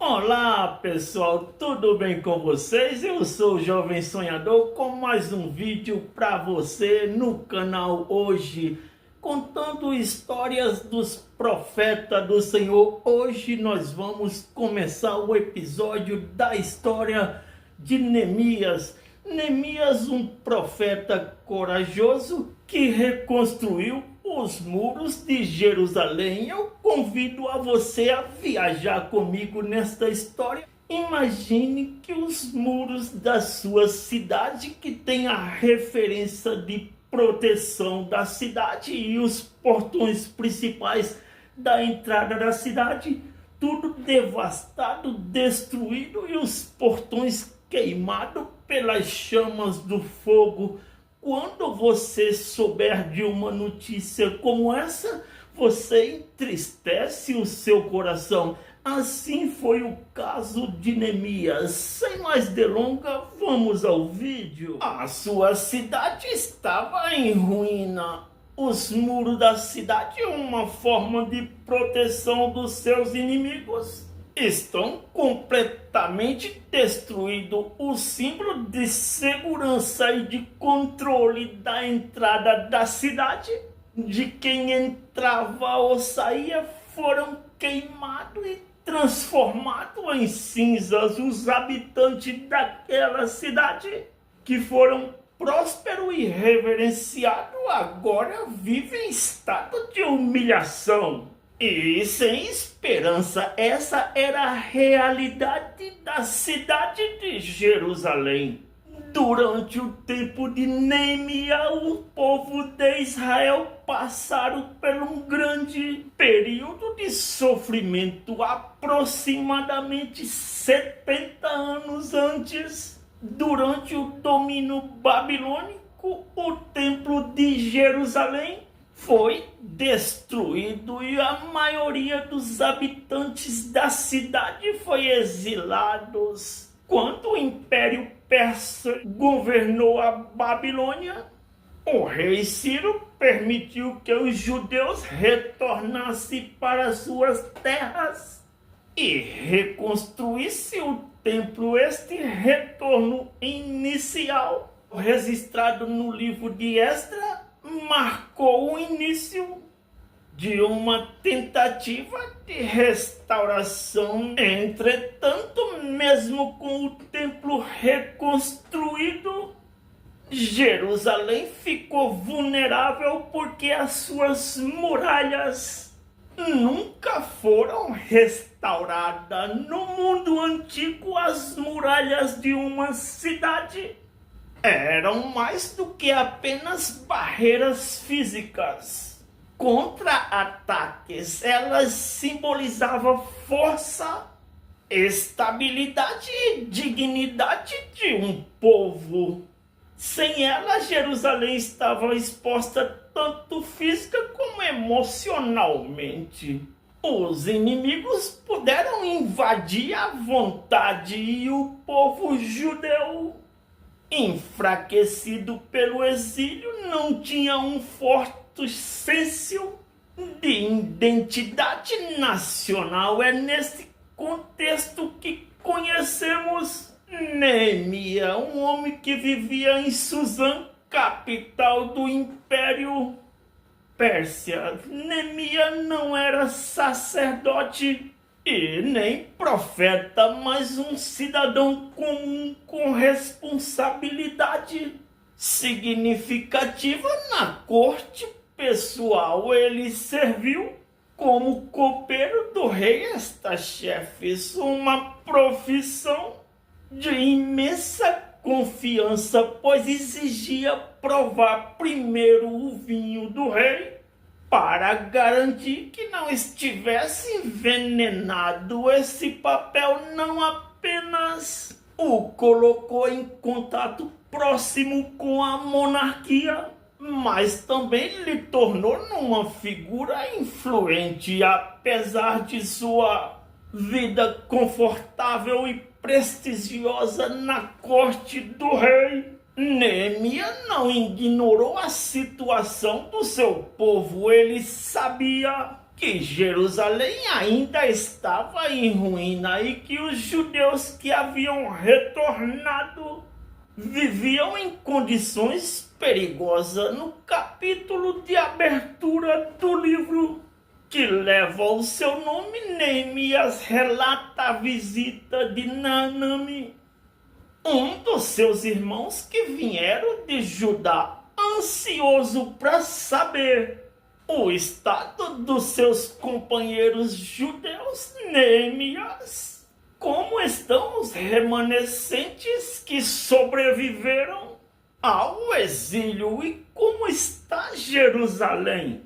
Olá pessoal, tudo bem com vocês? Eu sou o Jovem Sonhador com mais um vídeo para você no canal hoje, contando histórias dos profetas do Senhor. Hoje nós vamos começar o episódio da história de Neemias. Neemias, um profeta corajoso que reconstruiu os muros de Jerusalém. Eu convido a você a viajar comigo nesta história. Imagine que os muros da sua cidade, que tem a referência de proteção da cidade, e os portões principais da entrada da cidade, tudo devastado, destruído, e os portões queimados pelas chamas do fogo. Quando você souber de uma notícia como essa, você entristece o seu coração. Assim foi o caso de Neemias. Sem mais delongas, vamos ao vídeo. A sua cidade estava em ruína. Os muros da cidade, uma forma de proteção dos seus inimigos, estão completamente destruídos. O símbolo de segurança e de controle da entrada da cidade, de quem entrava ou saía, foram queimados e transformados em cinzas. Os habitantes daquela cidade, que foram prósperos e reverenciados, agora vivem em estado de humilhação e sem esperança. Essa era a realidade da cidade de Jerusalém. Durante o tempo de Neemias, o povo de Israel passaram por um grande período de sofrimento. Aproximadamente 70 anos antes, durante o domínio babilônico, o templo de Jerusalém foi destruído e a maioria dos habitantes da cidade foi exilados. Quando o Império Persa governou a Babilônia, o rei Ciro permitiu que os judeus retornassem para suas terras e reconstruíssem o templo. Este retorno inicial, registrado no livro de Esdras, marcou o início de uma tentativa de restauração. Entretanto, mesmo com o templo reconstruído, Jerusalém ficou vulnerável porque as suas muralhas nunca foram restauradas. No mundo antigo, as muralhas de uma cidade eram mais do que apenas barreiras físicas contra ataques. Elas simbolizavam força, estabilidade e dignidade de um povo. Sem elas, Jerusalém estava exposta tanto física como emocionalmente. Os inimigos puderam invadir à vontade e o povo judeu, enfraquecido pelo exílio, não tinha um forte senso de identidade nacional. É nesse contexto que conhecemos Neemias, um homem que vivia em Suzã, capital do Império Pérsia. Neemias não era sacerdote e nem profeta, mas um cidadão comum com responsabilidade significativa na corte pessoal. Ele serviu como copeiro do rei Artaxerxes, uma profissão de imensa confiança, pois exigia provar primeiro o vinho do rei para garantir que não estivesse envenenado. Esse papel não apenas o colocou em contato próximo com a monarquia, mas também lhe tornou numa figura influente. Apesar de sua vida confortável e prestigiosa na corte do rei, Neemias não ignorou a situação do seu povo. Ele sabia que Jerusalém ainda estava em ruína e que os judeus que haviam retornado viviam em condições perigosas. No capítulo de abertura do livro que leva o seu nome, Neemias relata a visita de Naamani, um dos seus irmãos que vieram de Judá, ansioso para saber o estado dos seus companheiros judeus. Neemias: como estão os remanescentes que sobreviveram ao exílio e como está Jerusalém?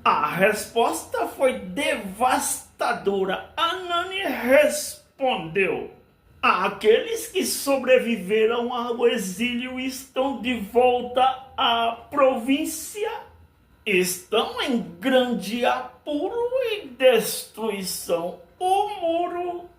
A resposta foi devastadora. Hanani respondeu: aqueles que sobreviveram ao exílio estão de volta à província, estão em grande apuro e destruição. O muro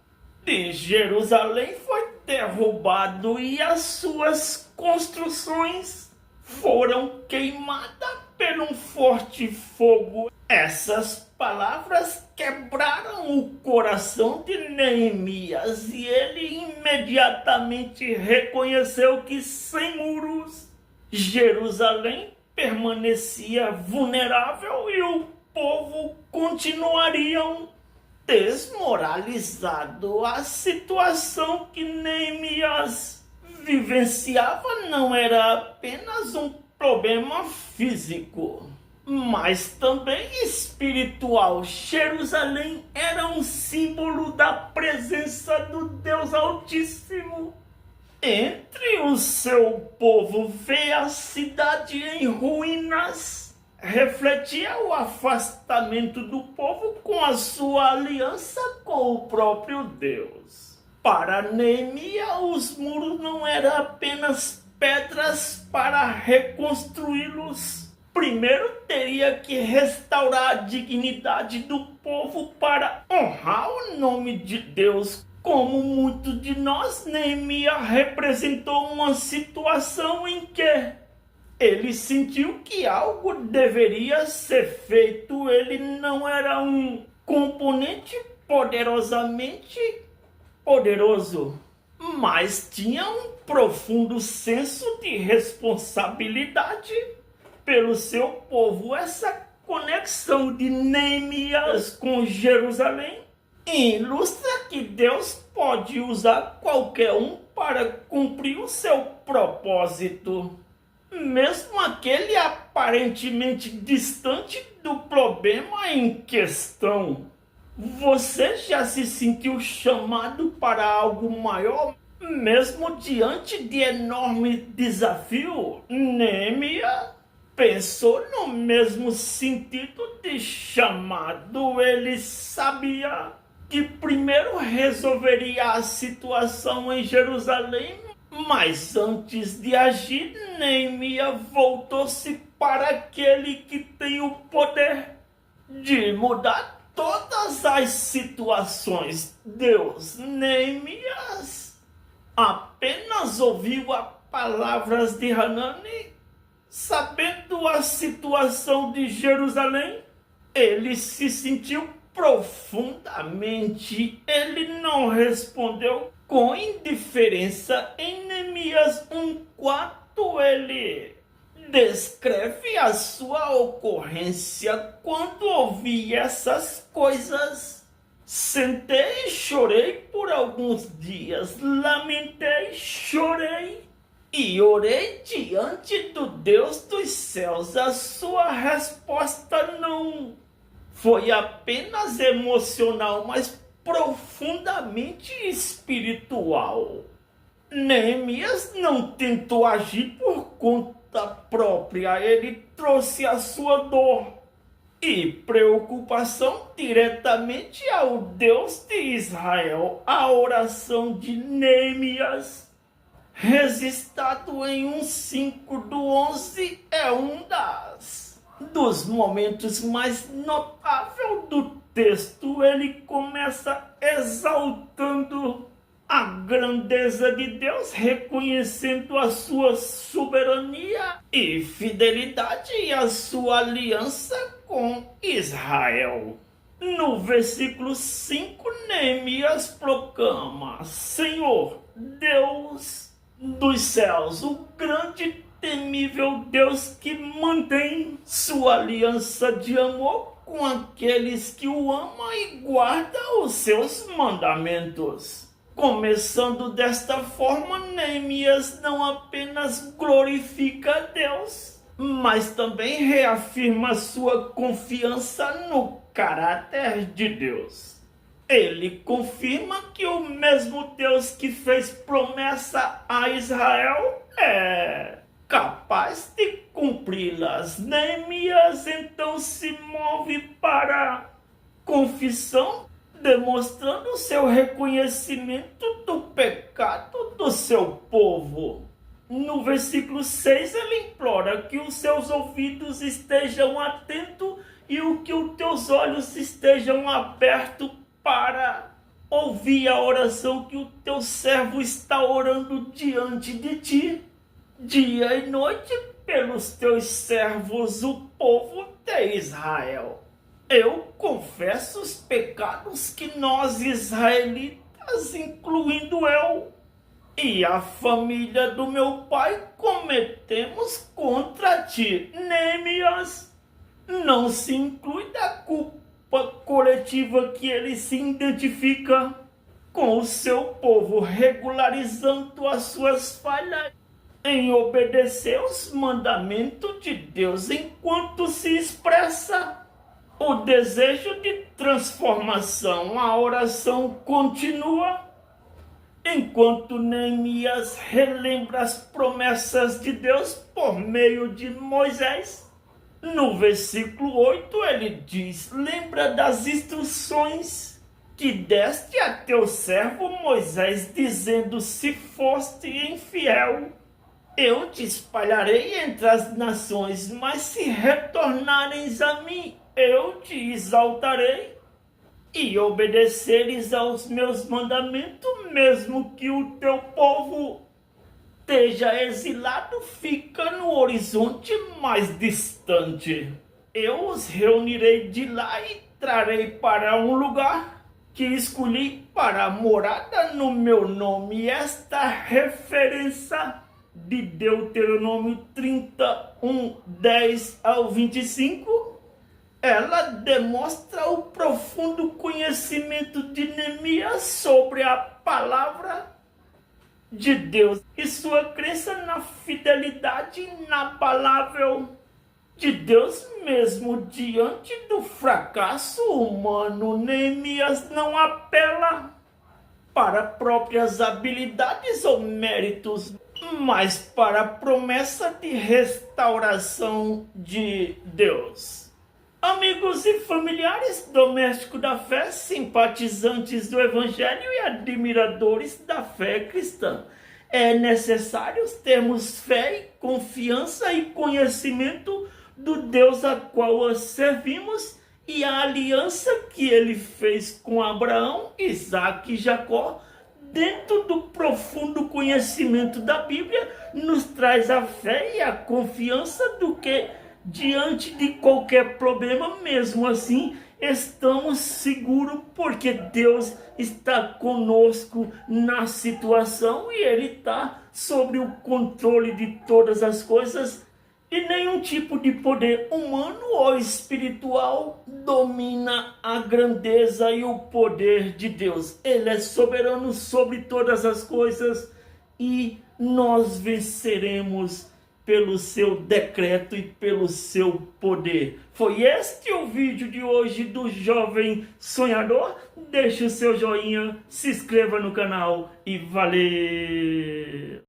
de Jerusalém foi derrubado e as suas construções foram queimadas por um forte fogo. Essas palavras quebraram o coração de Neemias e ele imediatamente reconheceu que sem muros Jerusalém permanecia vulnerável e o povo continuariam desmoralizado. A situação que Neemias vivenciava não era apenas um problema físico, mas também espiritual. Jerusalém era um símbolo da presença do Deus Altíssimo entre o seu povo. Ver a cidade em ruínas refletia o afastamento do povo com a sua aliança com o próprio Deus. Para Neemias, os muros não eram apenas pedras para reconstruí-los. Primeiro teria que restaurar a dignidade do povo para honrar o nome de Deus. Como muitos de nós, Neemias representou uma situação em que ele sentiu que algo deveria ser feito. Ele não era um componente poderosamente poderoso, mas tinha um profundo senso de responsabilidade pelo seu povo. Essa conexão de Neemias com Jerusalém ilustra que Deus pode usar qualquer um para cumprir o seu propósito, mesmo aquele aparentemente distante do problema em questão. Você já se sentiu chamado para algo maior, mesmo diante de enorme desafio? Neemias pensou no mesmo sentido de chamado. Ele sabia que primeiro resolveria a situação em Jerusalém, mas antes de agir, Neemias voltou-se para aquele que tem o poder de mudar todas as situações, Deus. Neemias apenas ouviu as palavras de Hanani. Sabendo a situação de Jerusalém, ele se sentiu profundamente. Ele não respondeu com indiferença. Em Neemias 1:4, ele descreve a sua ocorrência. Quando ouvi essas coisas, sentei e chorei por alguns dias. Lamentei, chorei e orei diante do Deus dos céus. A sua resposta não foi apenas emocional, mas profundamente espiritual. Neemias não tentou agir por conta própria. Ele trouxe a sua dor e preocupação diretamente ao Deus de Israel. A oração de Neemias, registrado em 1:5-11, é um dos momentos mais notáveis do texto. Ele começa exaltando a grandeza de Deus, reconhecendo a sua soberania e fidelidade e a sua aliança com Israel. No versículo 5, Neemias proclama: Senhor, Deus dos céus, o grande temível Deus que mantém sua aliança de amor com aqueles que o amam e guarda os seus mandamentos. Começando desta forma, Neemias não apenas glorifica a Deus, mas também reafirma sua confiança no caráter de Deus. Ele confirma que o mesmo Deus que fez promessa a Israel é capaz de cumpri-las. Neemias então se move para a confissão, demonstrando seu reconhecimento do pecado do seu povo. No versículo 6, ele implora que os seus ouvidos estejam atentos e que os teus olhos estejam abertos para ouvir a oração que o teu servo está orando diante de ti, dia e noite, pelos teus servos, o povo de Israel. Eu confesso os pecados que nós israelitas, incluindo eu e a família do meu pai, cometemos contra ti. Neemias não se inclui da culpa coletiva que ele se identifica com o seu povo, regularizando as suas falhas em obedecer os mandamentos de Deus, enquanto se expressa o desejo de transformação. A oração continua, enquanto Neemias relembra as promessas de Deus por meio de Moisés. No versículo 8 ele diz: lembra das instruções que deste a teu servo Moisés, dizendo: se foste infiel, eu te espalharei entre as nações, mas se retornares a mim, eu te exaltarei, e obedeceres aos meus mandamentos, mesmo que o teu povo esteja exilado, fica no horizonte mais distante. Eu os reunirei de lá e trarei para um lugar que escolhi para a morada no meu nome. Esta referência de Deuteronômio 31, 10 ao 25, ela demonstra o profundo conhecimento de Neemias sobre a palavra de Deus e sua crença na fidelidade inabalável de Deus mesmo diante do fracasso humano. Neemias não apela para próprias habilidades ou méritos, mas para a promessa de restauração de Deus. Amigos e familiares domésticos da fé, simpatizantes do Evangelho e admiradores da fé cristã, é necessário termos fé e confiança e conhecimento do Deus a qual servimos e a aliança que ele fez com Abraão, Isaque e Jacó. Dentro do profundo conhecimento da Bíblia, nos traz a fé e a confiança do que, diante de qualquer problema, mesmo assim, estamos seguros porque Deus está conosco na situação e Ele está sobre o controle de todas as coisas e nenhum tipo de poder humano ou espiritual domina a grandeza e o poder de Deus. Ele é soberano sobre todas as coisas e nós venceremos pelo seu decreto e pelo seu poder. Foi este o vídeo de hoje do Jovem Sonhador. Deixe o seu joinha, se inscreva no canal e valeu!